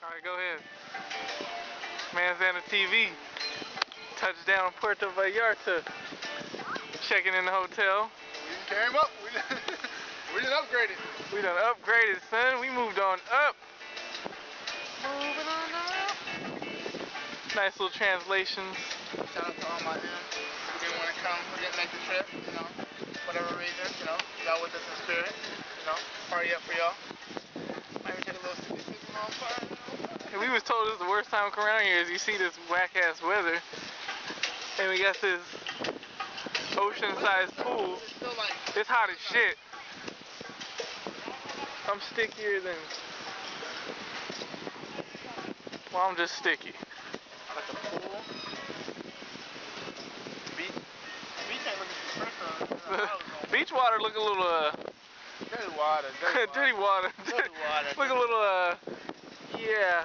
Alright, go ahead. Man's on the TV. Touchdown Puerto Vallarta. Checking in the hotel. We came up. We done upgraded. We done upgraded, son. We moved on up. Moving on up. Nice little translations. Shout out to all my M's who didn't want to come, who didn't make the trip, you know, whatever reason, you know, y'all with us in spirit, you know, party up for y'all. Might even take a little sippy on fire. And we was told this is the worst time to come around here as you see this whack ass weather. And we got this ocean-sized pool. It's hot as shit. I'm stickier than... Well, I'm just sticky. Like the pool. Beach ain't looking too fresh. Beach water look a little, Dirty water. dirty water. Dirty water. Look a little, yeah.